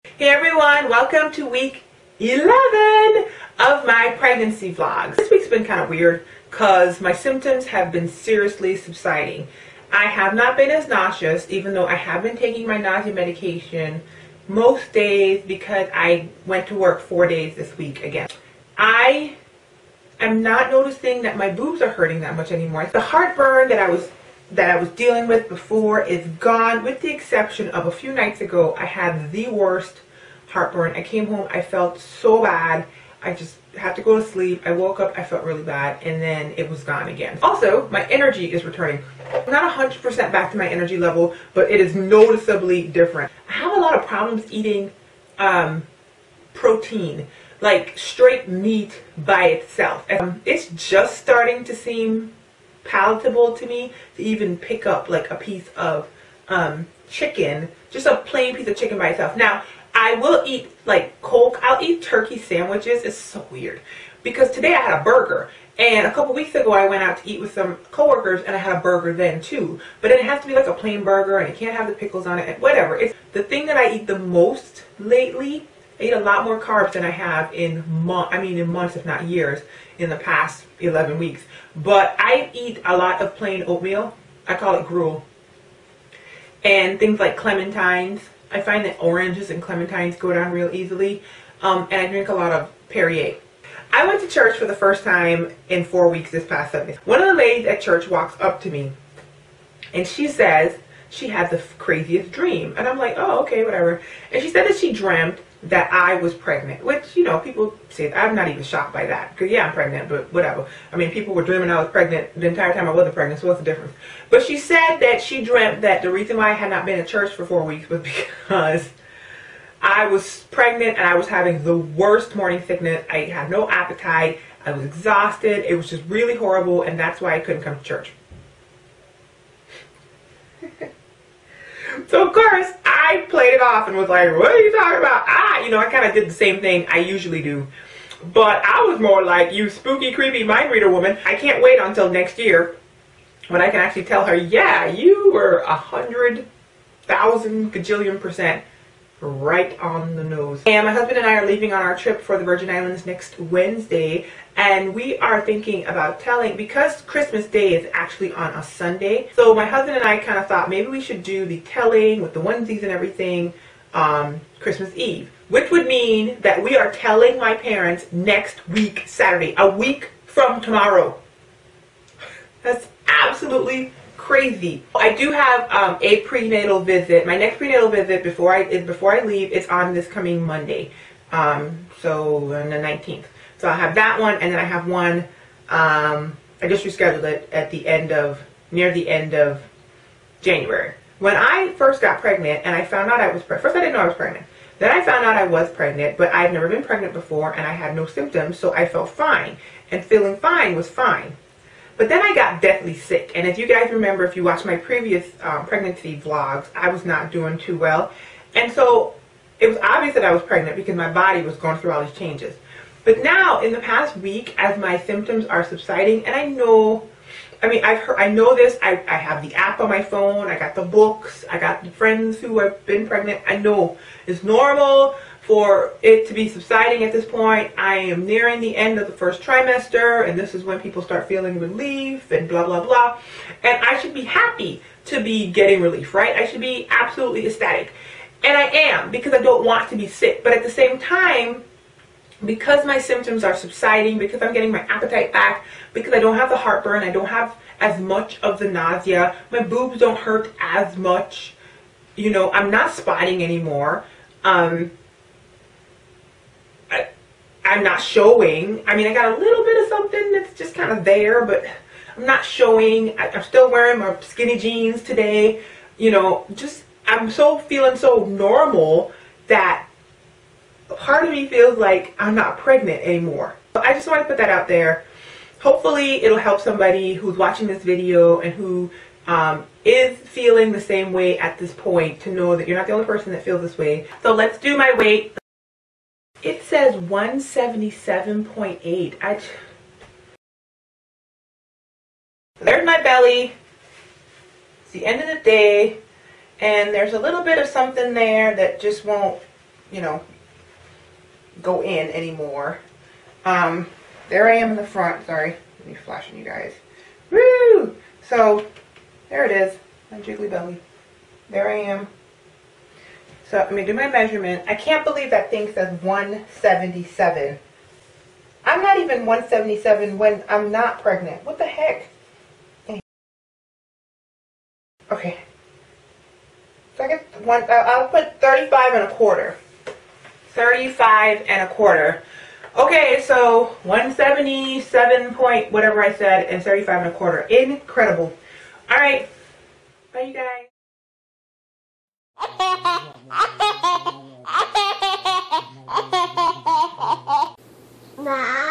Hey everyone, welcome to week 11 of my pregnancy vlogs. This week's been kind of weird because my symptoms have been seriously subsiding. I have not been as nauseous, even though I have been taking my nausea medication most days because I went to work 4 days this week again. I am not noticing that my boobs are hurting that much anymore. The heartburn that I was dealing with before is gone, with the exception of a few nights ago. I had the worst heartburn. I came home, I felt so bad. I just had to go to sleep. I woke up, I felt really bad, and then it was gone again. Also, my energy is returning. I'm not 100% back to my energy level, but it is noticeably different. I have a lot of problems eating protein, like straight meat by itself. It's just starting to seem palatable to me to even pick up like a piece of chicken, just a plain piece of chicken by itself. Now, I will eat like I'll eat turkey sandwiches. It's so weird because today I had a burger, and a couple weeks ago I went out to eat with some coworkers and I had a burger then too. But then it has to be like a plain burger and it can't have the pickles on it and whatever. It's the thing that I eat the most lately. I eat a lot more carbs than I have in months, if not years, in the past 11 weeks. But I eat a lot of plain oatmeal. I call it gruel. And things like clementines. I find that oranges and clementines go down real easily. And I drink a lot of Perrier. I went to church for the first time in 4 weeks this past Sunday. One of the ladies at church walks up to me and she says she had the craziest dream. And I'm like, oh, okay, whatever. And she said that she dreamt that I was pregnant, which, you know, people say, I'm not even shocked by that, because yeah, I'm pregnant, but whatever. I mean, people were dreaming I was pregnant the entire time I wasn't pregnant, so what's the difference? But she said that she dreamt that the reason why I had not been at church for 4 weeks was because I was pregnant and I was having the worst morning sickness. I had no appetite, I was exhausted, it was just really horrible, and that's why I couldn't come to church. So of course, I played it off and was like, what are you talking about? You know, I kind of did the same thing I usually do. But I was more like, you spooky, creepy mind reader woman. I can't wait until next year when I can actually tell her, yeah, you were 100,000 gajillion% right on the nose. And my husband and I are leaving on our trip for the Virgin Islands next Wednesday. And we are thinking about telling, because Christmas Day is actually on a Sunday. So my husband and I kind of thought maybe we should do the telling with the onesies and everything Christmas Eve. Which would mean that we are telling my parents next week, Saturday, a week from tomorrow. That's absolutely crazy. I do have a prenatal visit. My next prenatal visit before I leave is on this coming Monday. So on the 19th. So I have that one, and then I have one, I just rescheduled it at near the end of January. When I first got pregnant and I found out I was pregnant, first I didn't know I was pregnant. Then I found out I was pregnant, but I've never been pregnant before and I had no symptoms, so I felt fine. And feeling fine was fine. But then I got deathly sick. And if you guys remember, if you watched my previous pregnancy vlogs, I was not doing too well. And so it was obvious that I was pregnant because my body was going through all these changes. But now, in the past week, as my symptoms are subsiding, and I know this, I have the app on my phone, I got the books, I got the friends who have been pregnant. I know it's normal for it to be subsiding at this point. I am nearing the end of the first trimester, and this is when people start feeling relief and blah, blah, blah. And I should be happy to be getting relief, right? I should be absolutely ecstatic. And I am, because I don't want to be sick. But at the same time, because my symptoms are subsiding, because I'm getting my appetite back, because I don't have the heartburn, I don't have as much of the nausea, my boobs don't hurt as much, you know, I'm not spotting anymore, I'm not showing. I mean, I got a little bit of something that's just kind of there, but I'm not showing. I'm still wearing my skinny jeans today, you know, just I'm feeling so normal that part of me feels like I'm not pregnant anymore. So I just want to put that out there. Hopefully it'll help somebody who's watching this video and who is feeling the same way at this point to know that you're not the only person that feels this way. So let's do my weight. It says 177.8. There's my belly. It's the end of the day. And there's a little bit of something there that just won't you know, go in anymore. There I am in the front. Sorry, let me flash on you guys. Woo! So there it is, my jiggly belly. There I am. So let me do my measurement. I can't believe that thing says 177. I'm not even 177 when I'm not pregnant. What the heck? Dang. Okay. So I guess I'll put 35 and a quarter. 35 and a quarter. Okay, so 177 point whatever I said and 35 and a quarter. Incredible. All right. Bye, you guys. Nah.